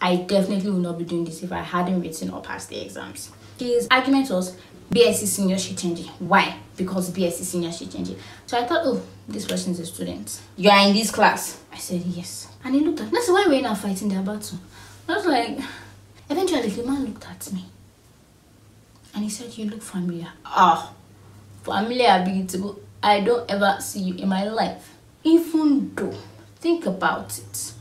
I definitely would not be doing this if I hadn't written or passed the exams. His argument was BSc senior Shichenji. Why? Because BSc senior Shichenji. So I thought, oh, this person is a student. You are in this class? I said yes. And he looked at me. That's why we're not fighting their battle. I was like, eventually the man looked at me and he said, you look familiar. Ah, familiar, beautiful. I don't ever see you in my life. Even though, think about it.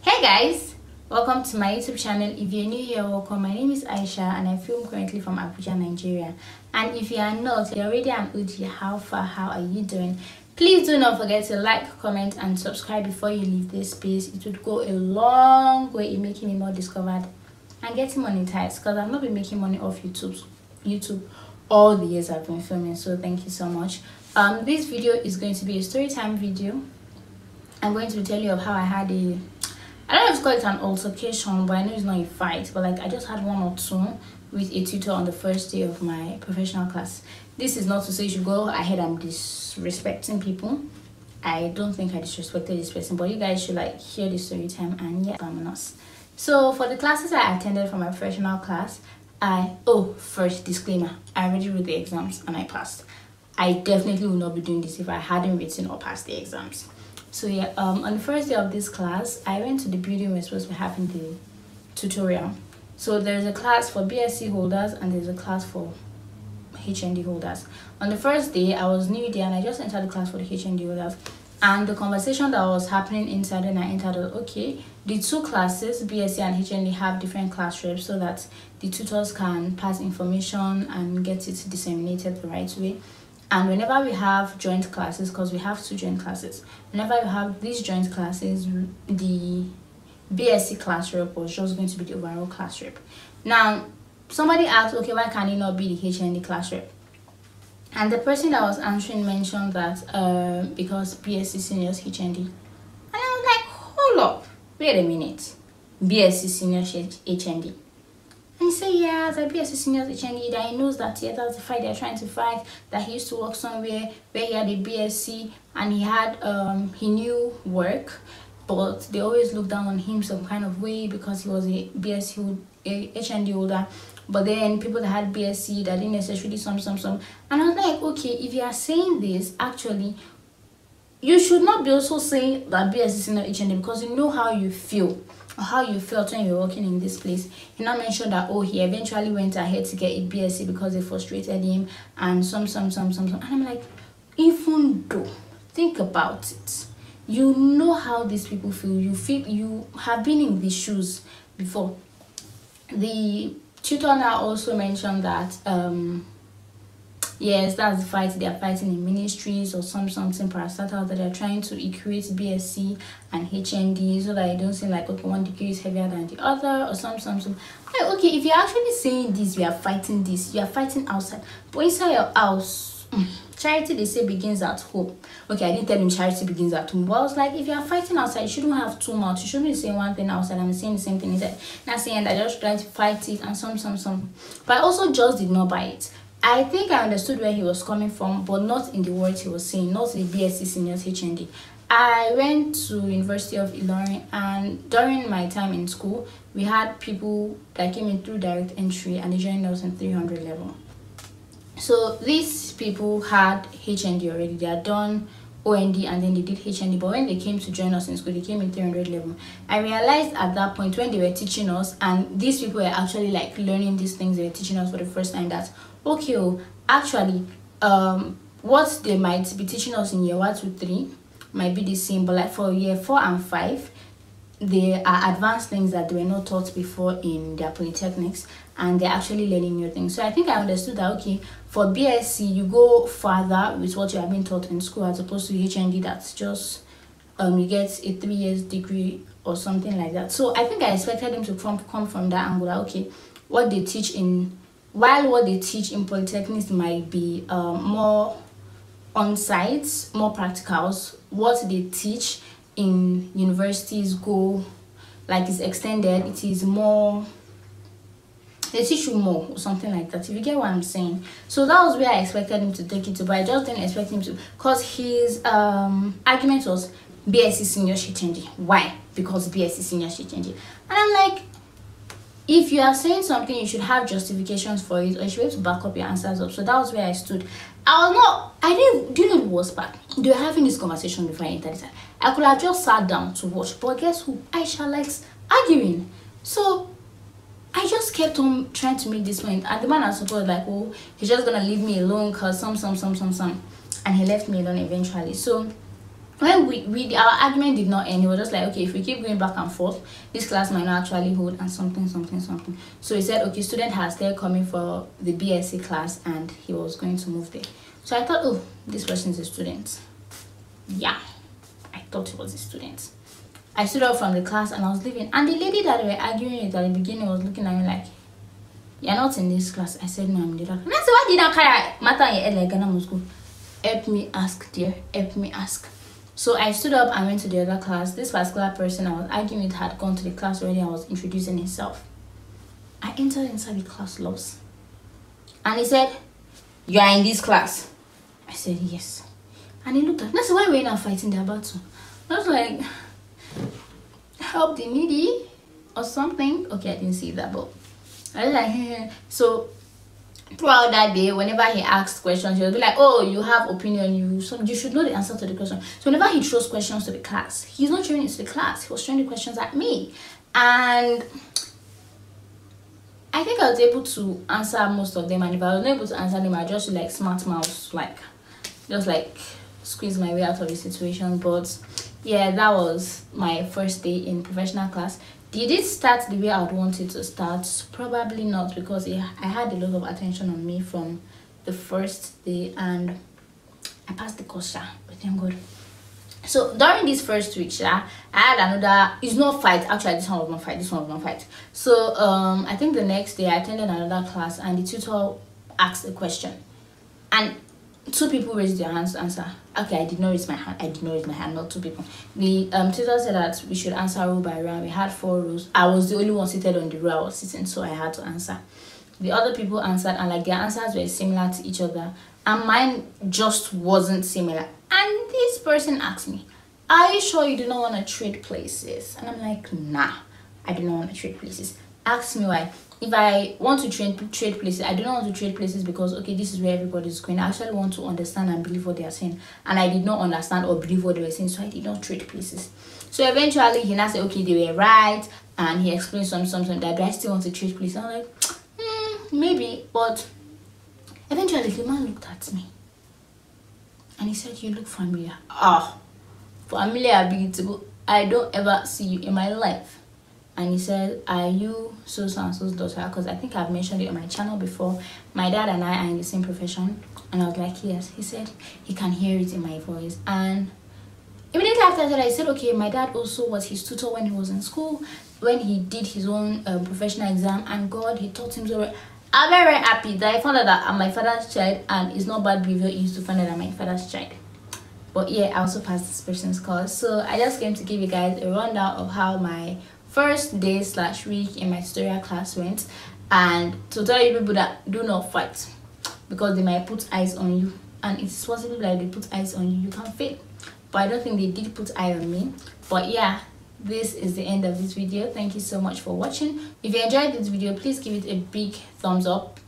Hey guys, welcome to my YouTube channel. If you're new here, welcome. My name is Aisha and I film currently from Abuja, Nigeria. And if you are not, you're already an OG. How far? How are you doing? Please do not forget to like, comment and subscribe before you leave this space. It would go a long way in making me more discovered and getting monetized, because I've not been making money off YouTube all the years I've been filming. So thank you so much. This video is going to be a story time video. I'm going to tell you of how I had a, I don't know if it's called it an altercation, but I know it's not a fight, but like I just had one or two with a tutor on the first day of my professional class. This is not to say you should go ahead and disrespecting people. I don't think I disrespected this person, but you guys should like hear the story time and yeah, us. So for the classes I attended for my professional class, first disclaimer, I already wrote the exams and I passed. I definitely would not be doing this if I hadn't written or passed the exams. So yeah, on the first day of this class, I went to the building we're supposed to be having the tutorial. So there's a class for BSc holders and there's a class for HND holders. On the first day, I was new there and I just entered the class for the HND holders. And the conversation that was happening inside when I entered was, okay, the two classes, BSc and HND, have different class reps so that the tutors can pass information and get it disseminated the right way. And whenever we have joint classes, because we have two joint classes, whenever we have these joint classes, the BSc class rep was just going to be the overall class rep. Now, somebody asked, okay, why can it not be the HND class rep? And the person that was answering mentioned that because BSc seniors HND. And I was like, hold up, wait a minute. BSc seniors HND. And he said, yeah, the BSc seniors HND, that he knows that yeah, that's the fight they're trying to fight, that he used to work somewhere where he had a BSc and he had he knew work, but they always looked down on him some kind of way because he was a BSc HND holder. But then people that had BSc that didn't necessarily some. And I was like, okay, if you are saying this, actually, you should not be also saying that BSc is not HND, because you know how you feel or how you felt when you were working in this place. He now mentioned that, oh, he eventually went ahead to get a BSc because they frustrated him and some. And I'm like, even though, think about it. You know how these people feel. You have been in these shoes before. The tutor now also mentioned that yes, that's the fight they are fighting in ministries or something parastatal, that they're trying to equate BSc and HND so that it don't seem like, okay, one degree is heavier than the other or something. Like, okay, if you're actually saying this, you are fighting this, you are fighting outside, but inside your house, charity, they say, begins at home. Okay, I didn't tell him charity begins at home, but I was like, if you are fighting outside, you shouldn't have two mouths. You shouldn't be saying one thing outside and saying the same thing inside. Not saying that, just trying to fight it and some. But I also just did not buy it. I think I understood where he was coming from, but not in the words he was saying, not the BSc seniors HND. I went to University of Ilorin, and during my time in school, we had people that came in through direct entry and they joined us in 300 level. So these people had HND already. They had done OND and then they did HND. But when they came to join us in school, they came in 300 level. I realized at that point when they were teaching us, and these people were actually like learning these things, they were teaching us for the first time, that okay, actually what they might be teaching us in year 1 to 3 might be the same, but like for year 4 and 5, they are advanced things that they were not taught before in their polytechnics, and they're actually learning new things. So I think I understood that, okay, for BSc, you go further with what you have been taught in school as opposed to HND, that's just, you get a 3 years degree or something like that. So I think I expected them to come from that angle, that, okay, what they teach in, while what they teach in polytechnics might be more on-site, more practicals, what they teach in universities go like is extended, it is more, they teach you more or something like that, if you get what I'm saying. So that was where I expected him to take it to, but I just didn't expect him to, because his argument was BSc senior she changing. Why? Because BSc senior she changing. And I'm like, if you are saying something, you should have justifications for it, or you should be able to back up your answers up. So that was where I stood. Do you know the worst part? They were having this conversation before I entered. I could have just sat down to watch, but guess who? Aisha likes arguing. So I just kept on trying to make this point, and the man I suppose like, oh, he's just gonna leave me alone because some, and he left me alone eventually. So when we our argument did not end, he was just like, okay, if we keep going back and forth, this class might not actually hold, and something. So he said, okay, student has started coming for the BSc class, and he was going to move there. So I thought, oh, this person is a student. Yeah, I thought it was a student. I stood up from the class and I was leaving, and the lady that we were arguing with at the beginning was looking at me like, you're not in this class. I said, no, I'm in the other class. And I said, why did I carry matter in your head like Ghana must go? Help me ask, dear, help me ask. So I stood up and went to the other class. This particular person I was arguing with had gone to the class already and was introducing himself. I entered inside the class lost, and he said, you are in this class? I said, yes. And he looked at me. That's why we're not fighting their battle. I was like, help the needy or something. Okay, I didn't see that, but I was like, so throughout that day, whenever he asked questions, he would be like, oh, you have opinion, you should know the answer to the question. So whenever he throws questions to the class, he's not throwing it to the class, he was throwing the questions at me. And I think I was able to answer most of them, and if I was not able to answer them, I just like smart mouth, like just like squeeze my way out of the situation. But yeah, that was my first day in professional class. Did it start the way I would want it to start? Probably not, because I had a lot of attention on me from the first day, and I passed the course, but thank God. So during this first week, I had another, it's not fight, actually this one was not fight, this one was not fight. So I think the next day I attended another class, and the tutor asked a question, and two people raised their hands to answer. Okay, I did not raise my hand, not two people. The tutor said that we should answer row by row. We had 4 rows. I was the only one seated on the row I was sitting, so I had to answer. The other people answered, and like their answers were similar to each other, and mine just wasn't similar. And this person asked me, are you sure you do not want to trade places? And I'm like, nah, I do not want to trade places. Ask me why. If I want to trade places, I do not want to trade places because, okay, this is where everybody is going. I actually want to understand and believe what they are saying, and I did not understand or believe what they were saying, so I did not trade places. So eventually he now said, okay, they were right, and he explained something that, do I still want to trade places? I'm like, maybe. But eventually the man looked at me and he said, you look familiar. Familiar, I don't ever see you in my life. And he said, are you so-and-so's daughter? Because I think I've mentioned it on my channel before. My dad and I are in the same profession. And I was like, yes. He said, he can hear it in my voice. And immediately after that, I said, okay, my dad also was his tutor when he was in school, when he did his own professional exam. And God, he taught him so well. I'm very, very happy that I found out that I'm my father's child, and it's not bad behavior used to find out that I'm my father's child. But yeah, I also passed this person's course. So I just came to give you guys a rundown of how my first day / week in my tutorial class went, and to tell you people that do not fight, because they might put eyes on you, and it's possible that they put eyes on you, you can fail. But I don't think they did put eye on me. But yeah, this is the end of this video. Thank you so much for watching. If you enjoyed this video, please give it a big thumbs up.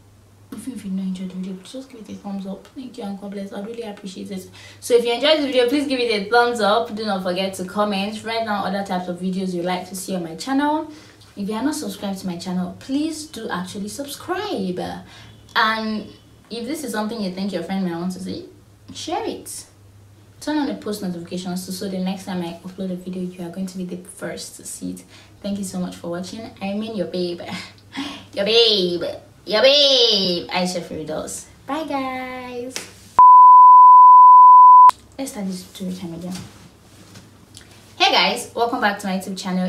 Even if you don't enjoy the video, just give it a thumbs up. Thank you and God bless. I really appreciate it. So if you enjoyed this video, please give it a thumbs up. Do not forget to comment, write down other types of videos you'd like to see on my channel. If you are not subscribed to my channel, please do actually subscribe. And if this is something you think your friend may want to see, share it. Turn on the post notifications so the next time I upload a video, you are going to be the first to see it. Thank you so much for watching. I mean your babe. Your babe. Your babe, Aisha Firdauss. Bye guys. Let's start this story time again. Hey guys, welcome back to my YouTube channel.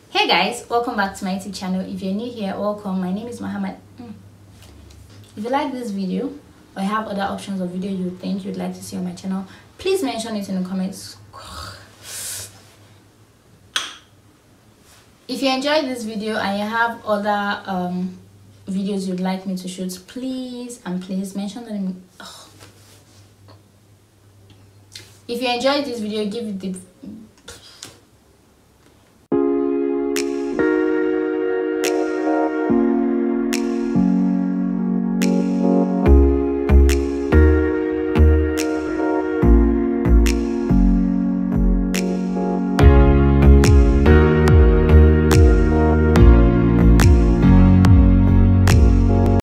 Hey guys, welcome back to my YouTube channel. If you're new here, welcome. My name is Muhammad. If you like this video or have other options of video you think you'd like to see on my channel, please mention it in the comments. If you enjoyed this video and you have other videos you'd like me to shoot, please mention them. If you enjoyed this video, give it the